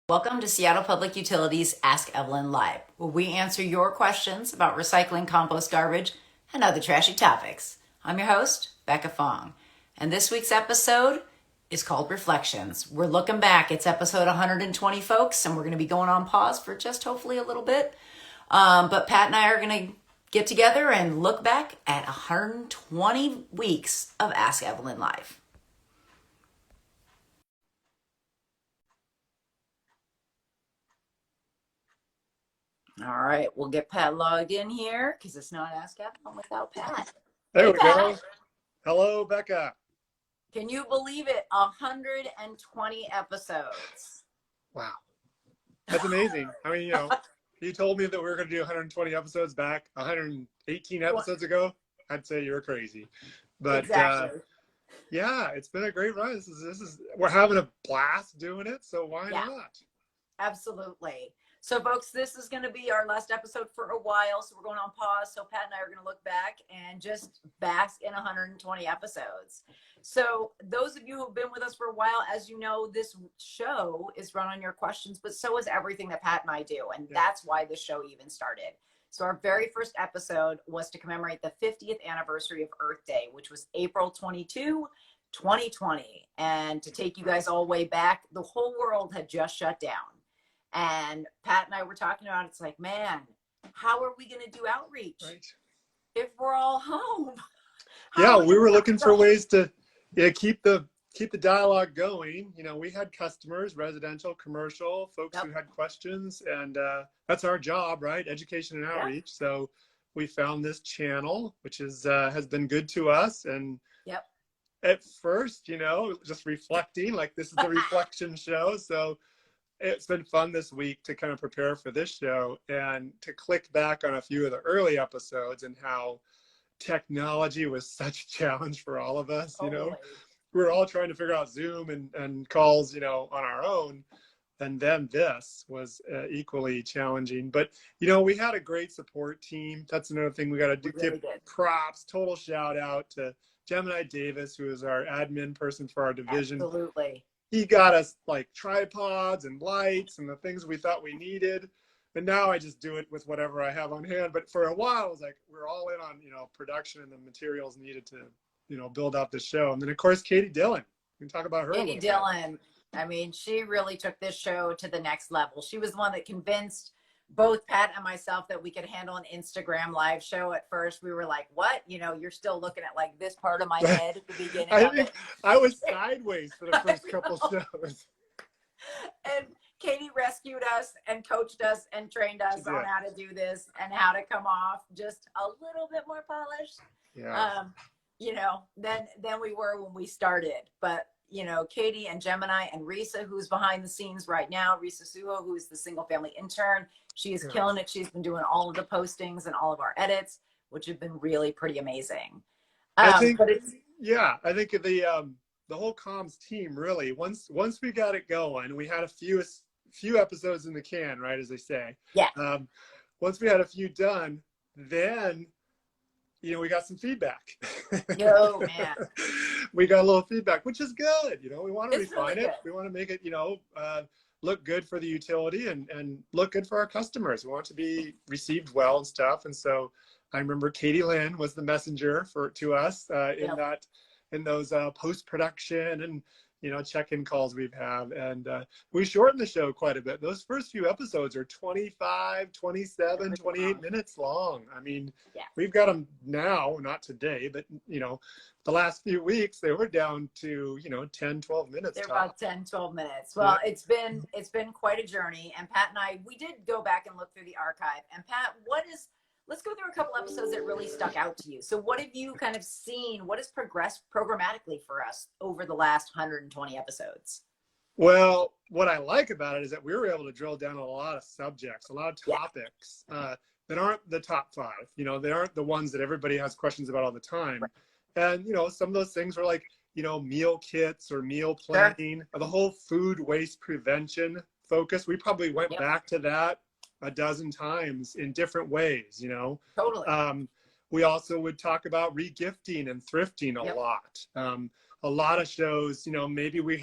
Welcome to Seattle Public Utilities Ask Evelyn Live, where we answer your questions about recycling, compost, garbage, and other trashy topics. I'm your host, Becca Fong, and this week's episode is called Reflections. We're looking back. It's episode 120, folks, and we're going to be going on pause for just hopefully a little bit. But Pat and I are going to get together and look back at 120 weeks of Ask Evelyn Live. All right, we'll get Pat logged in here because it's not Ask Evelyn without Pat. There Hey, we Pat. go. Hello, Becca. Can you believe it? 120 episodes. Wow. That's amazing. I mean, you told me that we were going to do 120 episodes back 118 episodes ago. I'd say you were crazy. But Exactly. yeah, it's been a great run. We're having a blast doing it. So why not? Absolutely. So, folks, this is going to be our last episode for a while. So we're going on pause. So Pat and I are going to look back and just bask in 120 episodes. So those of you who've been with us for a while, as you know, this show is run on your questions, but so is everything that Pat and I do. And that's why the show even started. So our very first episode was to commemorate the 50th anniversary of Earth Day, which was April 22, 2020. And to take you guys all the way back, the whole world had just shut down. And Pat and I were talking about, it's like, man, how are we going to do outreach if we're all home? We were looking for ways to keep the dialogue going. We had customers, residential, commercial, folks who had questions, and that's our job, right? Education and outreach. So we found this channel, which is has been good to us. And at first, just reflecting, like this is the reflection show. So it's been fun this week to kind of prepare for this show and to click back on a few of the early episodes and how technology was such a challenge for all of us. Totally. We were all trying to figure out Zoom and calls, on our own. And then this was equally challenging. But, we had a great support team. That's another thing we got to give props, total shout out to Gemini Davis, who is our admin person for our division. Absolutely. He got us like tripods and lights and the things we thought we needed. And now I just do it with whatever I have on hand. But for a while, I was like, we're all in on, production and the materials needed to, build out the show. And then, of course, Katie Dillon. We can talk about her. Katie Dillon. I mean, she really took this show to the next level. She was the one that convinced both Pat and myself that we could handle an Instagram live show. At first, we were like, what? You're still looking at like this part of my head at the beginning of it. I was sideways for the first couple shows. And Katie rescued us and coached us and trained us on how to do this and how to come off just a little bit more polished. Than we were when we started. But Katie and Gemini and Risa, who's behind the scenes right now, Risa Suho, who is the single family intern, she is killing it. She's been doing all of the postings and all of our edits, which have been really pretty amazing. I think the whole comms team really, once we got it going, we had a few episodes in the can, right, as they say. Once we had a few done, then we got some feedback. Oh man. We got a little feedback, which is good. We want to refine really it. We want to make it, look good for the utility and look good for our customers. We want it to be received well and stuff. And so I remember Katie Lynn was the messenger to us in those post-production and check-in calls we've had. And we shortened the show quite a bit. Those first few episodes are 25, 27, 28 minutes long. I mean, we've got them now, not today, but the last few weeks they were down to 10, 12 minutes. They're about 10, 12 minutes. Well, it's been quite a journey. And Pat and I, we did go back and look through the archive. And Pat, let's go through a couple episodes that really stuck out to you. So what have you kind of seen? What has progressed programmatically for us over the last 120 episodes? Well, what I like about it is that we were able to drill down on a lot of subjects, a lot of topics that aren't the top five. They aren't the ones that everybody has questions about all the time. Right. And, some of those things were like, meal kits or meal planning, or the whole food waste prevention focus. We probably went back to that a dozen times in different ways, Totally. We also would talk about regifting and thrifting a lot. a lot of shows, you know, maybe we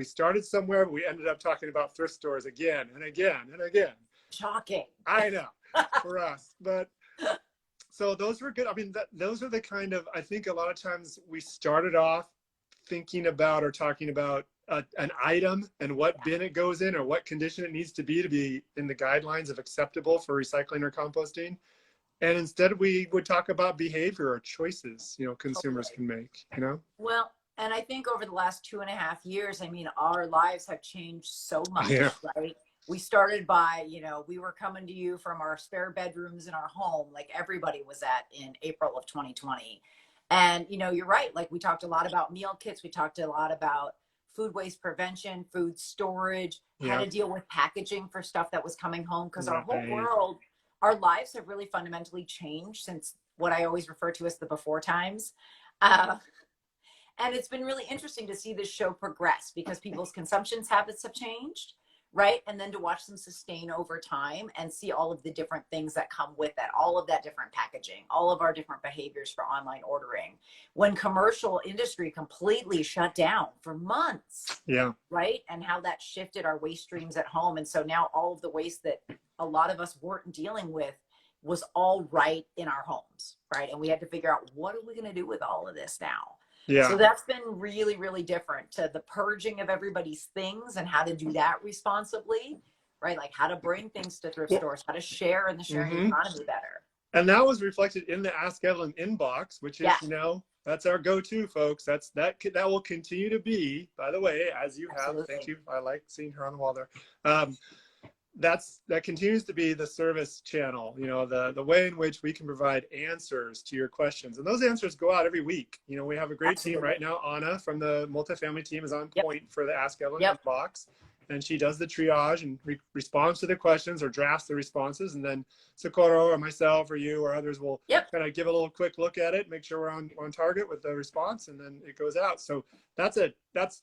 started somewhere, but we ended up talking about thrift stores again and again and again. Shocking. I know for us, but so those were good. I mean, those are the kind of, I think a lot of times we started off thinking about or talking about an item and what bin it goes in or what condition it needs to be in the guidelines of acceptable for recycling or composting. And instead we would talk about behavior or choices, you know, consumers can make, you know? Well, and I think over the last 2.5 years, I mean, our lives have changed so much, Yeah. right? We started by, you know, we were coming to you from our spare bedrooms in our home, like everybody was at in April of 2020. And, you know, you're right. Like we talked a lot about meal kits. We talked a lot about food waste prevention, food storage, how to deal with packaging for stuff that was coming home. Because our whole world, our lives have really fundamentally changed since what I always refer to as the before times. And it's been really interesting to see this show progress because people's consumption habits have changed, right? And then to watch them sustain over time and see all of the different things that come with that, all of that different packaging, all of our different behaviors for online ordering. When commercial industry completely shut down for months, right? And how that shifted our waste streams at home. And so now all of the waste that a lot of us weren't dealing with was all right in our homes, right? And we had to figure out, what are we going to do with all of this now? So that's been really, really different to the purging of everybody's things and how to do that responsibly, right? Like how to bring things to thrift stores, how to share in the sharing economy better. And that was reflected in the Ask Evelyn inbox, which is, you know, that's our go-to, folks. That will continue to be, by the way, as you have. Thank you. I like seeing her on the wall there. That continues to be the service channel, you know, the way in which we can provide answers to your questions. And those answers go out every week. You know, we have a great team right now. Anna from the multifamily team is on point for the Ask Evelyn inbox. And she does the triage and responds to the questions or drafts the responses. And then Socorro or myself or you or others will kind of give a little quick look at it, make sure we're on target with the response, and then it goes out. So that's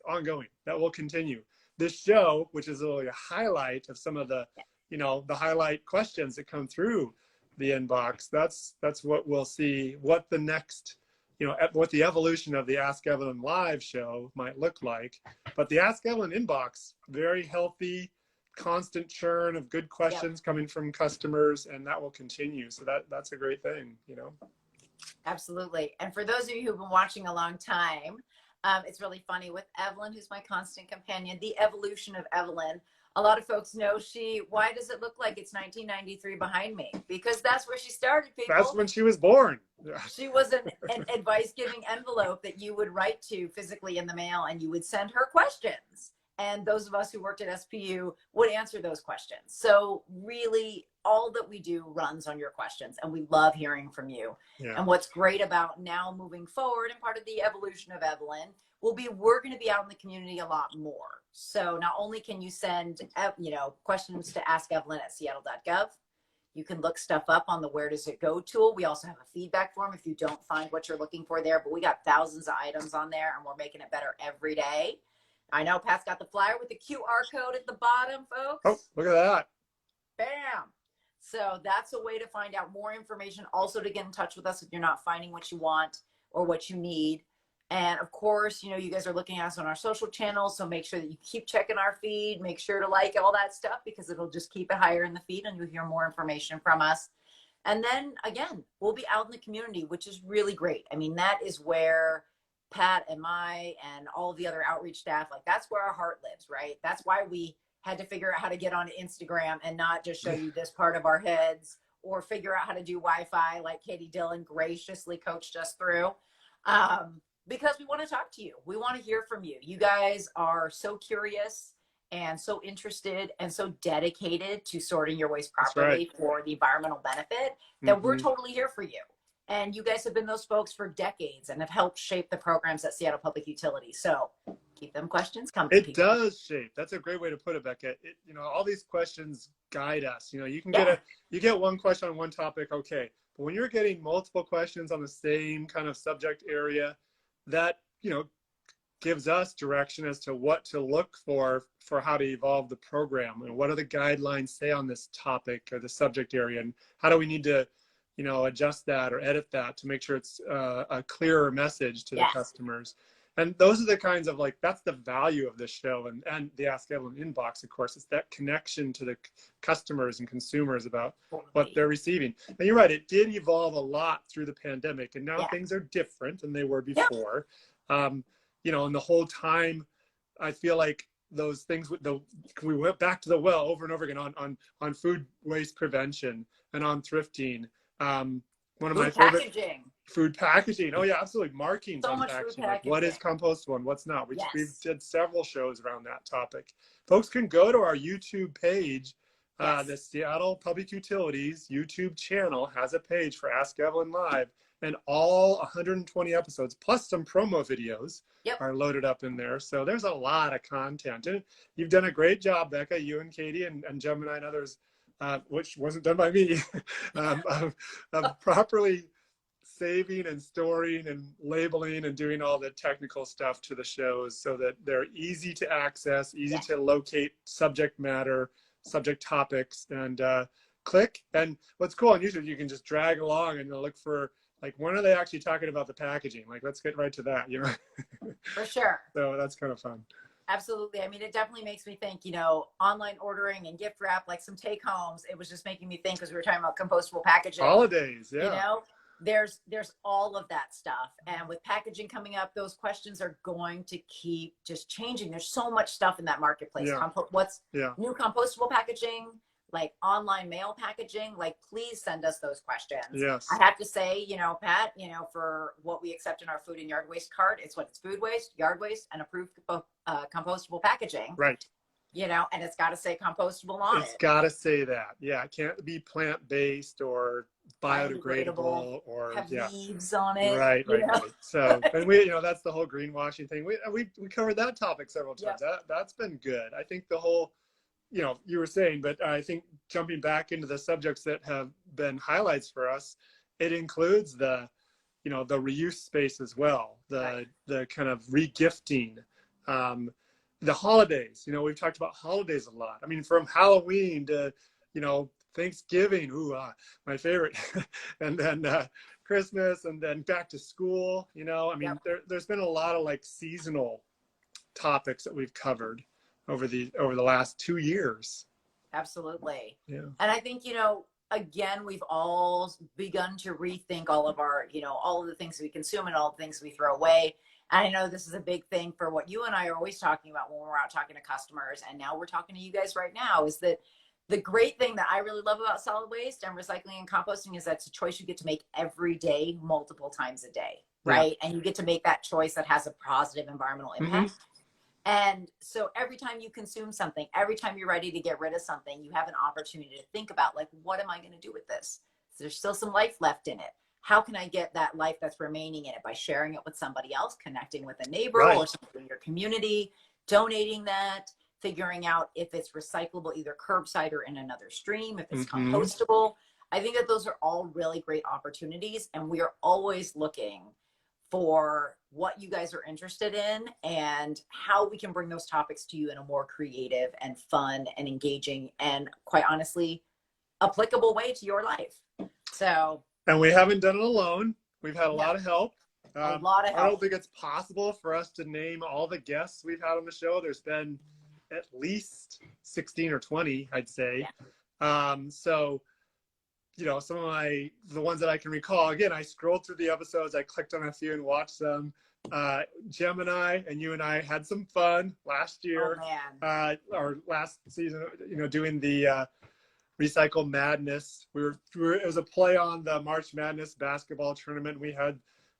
ongoing. That will continue. This show, which is a highlight of some of the, you know, the highlight questions that come through the inbox. That's what we'll see, what the next, you know, what the evolution of the Ask Evelyn live show might look like. But the Ask Evelyn inbox, very healthy, constant churn of good questions coming from customers, and that will continue. So that's a great thing, you know. Absolutely. And for those of you who've been watching a long time, it's really funny with Evelyn, who's my constant companion, the evolution of Evelyn. A lot of folks know why does it look like it's 1993 behind me? Because that's where she started, people. That's when she was born. She was an advice-giving envelope that you would write to physically in the mail, and you would send her questions. And those of us who worked at SPU would answer those questions. So really, all that we do runs on your questions, and we love hearing from you. And what's great about now moving forward, and part of the evolution of Evelyn, we're going to be out in the community a lot more. So not only can you send, you know, questions to Ask Evelyn at seattle.gov, you can look stuff up on the Where Does It Go tool. We also have a feedback form if you don't find what you're looking for there, but we got thousands of items on there, and we're making it better every day. I know Pat's got the flyer with the QR code at the bottom, folks. Oh, look at that. Bam. So that's a way to find out more information. Also to get in touch with us if you're not finding what you want or what you need. And of course, you know, you guys are looking at us on our social channels. So make sure that you keep checking our feed. Make sure to like all that stuff because it'll just keep it higher in the feed and you'll hear more information from us. And then again, we'll be out in the community, which is really great. I mean, that is where Pat and all of the other outreach staff, like that's where our heart lives, right? That's why we had to figure out how to get on Instagram and not just show you this part of our heads or figure out how to do Wi-Fi like Katie Dillon graciously coached us through. Because we want to talk to you. We want to hear from you. You guys are so curious and so interested and so dedicated to sorting your waste properly for the environmental benefit that we're totally here for you. And you guys have been those folks for decades and have helped shape the programs at Seattle Public Utilities. So keep them questions coming. It does shape. That's a great way to put it, Becca. You know, all these questions guide us. You know, you can get one question on one topic, okay. But when you're getting multiple questions on the same kind of subject area, that, you know, gives us direction as to what to look for how to evolve the program and what do the guidelines say on this topic or the subject area, and how do we need to, you know, adjust that or edit that to make sure it's a clearer message to the customers. And those are the kinds of like, that's the value of this show and the Ask Evelyn inbox, of course. It's that connection to the customers and consumers about what they're receiving. And you're right, it did evolve a lot through the pandemic, and now things are different than they were before. You know, and the whole time, I feel like those things, we went back to the well over and over again on food waste prevention and on thrifting. One of my favorite food packaging. Oh yeah, absolutely. Markings on packaging. Like what is compostable and what's not. We did several shows around that topic. Folks can go to our YouTube page. The Seattle Public Utilities YouTube channel has a page for Ask Evelyn Live, and all 120 episodes plus some promo videos are loaded up in there. So there's a lot of content, and you've done a great job, Becca, you and Katie and Gemini and others, which wasn't done by me, of properly saving and storing and labeling and doing all the technical stuff to the shows so that they're easy to access, easy to locate subject matter, subject topics, and click. And what's cool on YouTube, you can just drag along and look for, like, when are they actually talking about the packaging? Like, let's get right to that, you know? For sure. So that's kind of fun. Absolutely. I mean, it definitely makes me think, you know, online ordering and gift wrap, like some take homes. It was just making me think, because we were talking about compostable packaging. Holidays, you know, there's all of that stuff. And with packaging coming up, those questions are going to keep just changing. There's so much stuff in that marketplace. What's new compostable packaging, like online mail packaging, like please send us those questions. I have to say, you know, Pat, you know, for what we accept in our food and yard waste card, it's food waste, yard waste, and approved compostable packaging. You know, and it's got to say compostable on it. It's got to say that. Yeah, it can't be plant-based or biodegradable or have leaves on it. Right. So, and we, you know, that's the whole greenwashing thing. We covered that topic several times. That's been good. I think the whole, you know, you were saying, but I think jumping back into the subjects that have been highlights for us, it includes the, you know, the reuse space as well, the kind of regifting, the holidays. You know, we've talked about holidays a lot. I mean, from Halloween to, you know, Thanksgiving, my favorite, and then Christmas, and then back to school. You know, I mean, there's been a lot of like seasonal topics that we've covered over the last 2 years. Absolutely. And I think, you know, again, we've all begun to rethink all of our, you know, all of the things we consume and all the things we throw away. And I know this is a big thing for what you and I are always talking about when we're out talking to customers. And now we're talking to you guys right now, is that the great thing that I really love about solid waste and recycling and composting is that's a choice you get to make every day, multiple times a day, right? And you get to make that choice that has a positive environmental impact. And so every time you consume something, every time you're ready to get rid of something, you have an opportunity to think about, like, what am I going to do with this? So there's still some life left in it. How can I get that life that's remaining in it? By sharing it with somebody else, connecting with a neighbor or somebody in your community, donating that, figuring out if it's recyclable, either curbside or in another stream, if it's compostable. I think that those are all really great opportunities, and we are always looking for what you guys are interested in and how we can bring those topics to you in a more creative and fun and engaging and, quite honestly, applicable way to your life. So, and we haven't done it alone. We've had a lot of help. A lot of help. I don't think it's possible for us to name all the guests we've had on the show. There's been at least 16 or 20, I'd say. So, you know, some of the ones that I can recall, again, I scrolled through the episodes, I clicked on a few and watched them. Gemini and you and I had some fun last year, or last season, you know, doing the Recycle Madness. It was a play on the March Madness basketball tournament. We had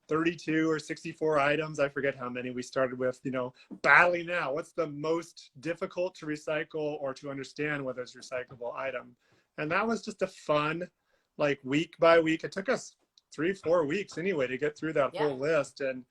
32 or 64 items. I forget how many we started with, you know, battling out what's the most difficult to recycle or to understand whether it's a recyclable item. And that was just a fun, like, week by week. It took us 3-4 weeks anyway to get through that whole list. And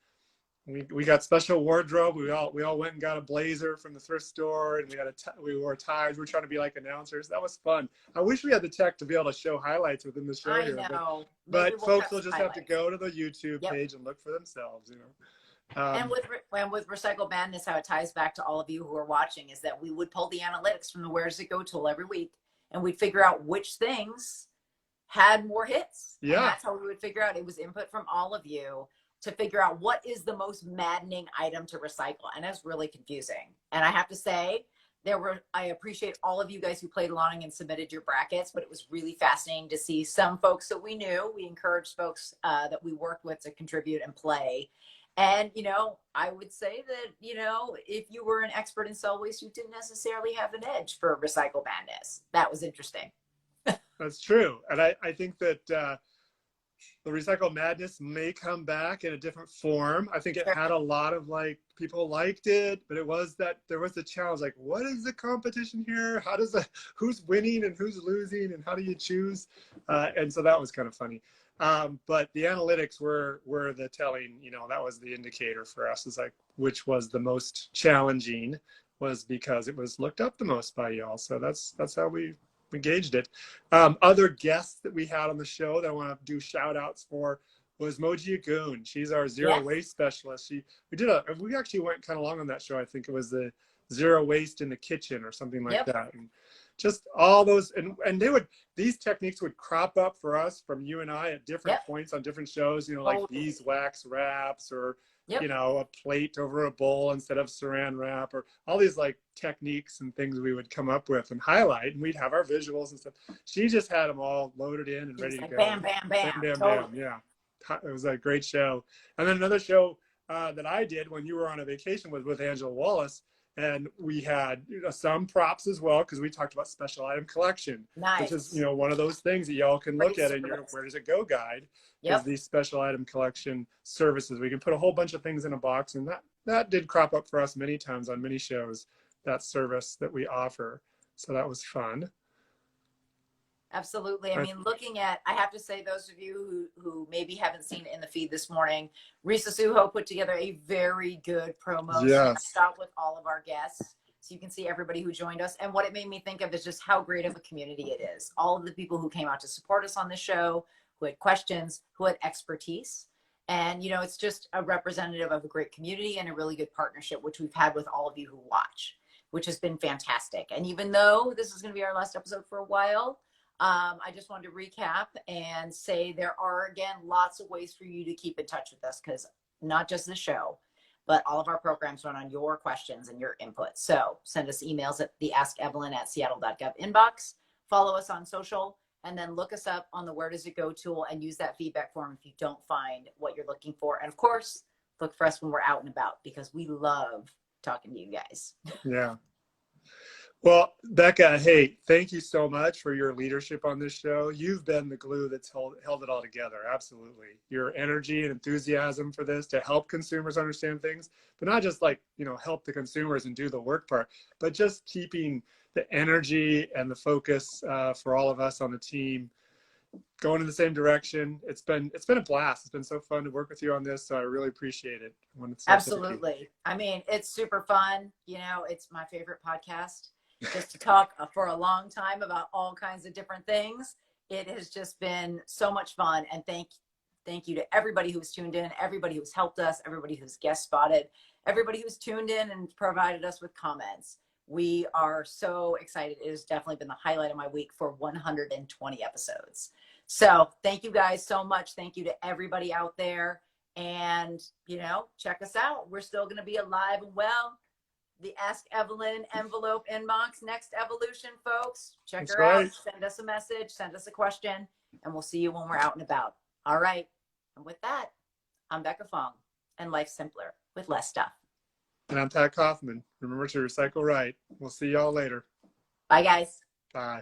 we got special wardrobe. We all went and got a blazer from the thrift store, and we wore ties. We were trying to be like announcers. That was fun. I wish we had the tech to be able to show highlights within the show. I know. But folks will just have to go to the YouTube page and look for themselves, you know. And with Recycle Madness, how it ties back to all of you who are watching is that we would pull the analytics from the Where Does It Go tool every week, and we'd figure out which things had more hits. And that's how we would figure out. It was input from all of you. to figure out what is the most maddening item to recycle. And it's really confusing. And I have to say, I appreciate all of you guys who played along and submitted your brackets, but it was really fascinating to see some folks that we knew. We encouraged folks that we worked with to contribute and play. And, you know, I would say that, you know, if you were an expert in cell waste, you didn't necessarily have an edge for Recycle Madness. That was interesting. That's true. And I think that the Recycle Madness may come back in a different form. I think it had a lot of like, people liked it, but it was that there was the challenge, like, what is the competition here? How does who's winning and who's losing and how do you choose? And so that was kind of funny. But the analytics were the telling, you know, that was the indicator for us, is like which was the most challenging, was because it was looked up the most by y'all. So that's how we gauged it. Other guests that we had on the show that I want to do shout outs for was Moji Agoon. She's our zero waste specialist. We actually went kind of long on that show. I think it was the zero waste in the kitchen or something like that. And just all those, and these techniques would crop up for us from you and I at different points on different shows, you know, like beeswax wraps, or you know, a plate over a bowl instead of saran wrap, or all these like techniques and things we would come up with and highlight, and we'd have our visuals and stuff. She just had them all loaded in and ready to go. Bam, bam, bam. Bam, bam, bam. Yeah. It was a great show. And then another show that I did when you were on a vacation was with Angela Wallace. And we had, you know, some props as well, because we talked about special item collection, which is, you know, one of those things that y'all can look at in your Where Does It Go guide, is these special item collection services. We can put a whole bunch of things in a box, and that did crop up for us many times on many shows, that service that we offer. So that was fun. Absolutely. I mean, I have to say, those of you who maybe haven't seen it in the feed this morning, Risa Suho put together a very good promo shot with all of our guests. So you can see everybody who joined us. And what it made me think of is just how great of a community it is. All of the people who came out to support us on the show, who had questions, who had expertise. And, you know, it's just a representative of a great community and a really good partnership, which we've had with all of you who watch, which has been fantastic. And even though this is going to be our last episode for a while, I just wanted to recap and say there are, again, lots of ways for you to keep in touch with us, because not just the show, but all of our programs run on your questions and your input. So send us emails at the askevelyn@seattle.gov inbox, follow us on social, and then look us up on the Where Does It Go tool and use that feedback form if you don't find what you're looking for. And of course, look for us when we're out and about, because we love talking to you guys. Yeah. Well, Becca, hey, thank you so much for your leadership on this show. You've been the glue that's held it all together. Absolutely. Your energy and enthusiasm for this to help consumers understand things, but not just like, you know, help the consumers and do the work part, but just keeping the energy and the focus for all of us on the team going in the same direction. It's been a blast. It's been so fun to work with you on this. So I really appreciate it. Absolutely. I mean, it's super fun. You know, it's my favorite podcast. Just to talk for a long time about all kinds of different things. It has just been so much fun. And thank you to everybody who's tuned in, everybody who's helped us, everybody who's guest spotted, everybody who's tuned in and provided us with comments. We are so excited. It has definitely been the highlight of my week for 120 episodes. So thank you guys so much. Thank you to everybody out there. And, you know, check us out. We're still going to be alive and well. The Ask Evelyn envelope inbox, next evolution, folks. Check her out. Send us a message, send us a question, and we'll see you when we're out and about. All right. And with that, I'm Becca Fong, and life's simpler with less stuff. And I'm Pat Kaufman. Remember to recycle right. We'll see y'all later. Bye, guys. Bye.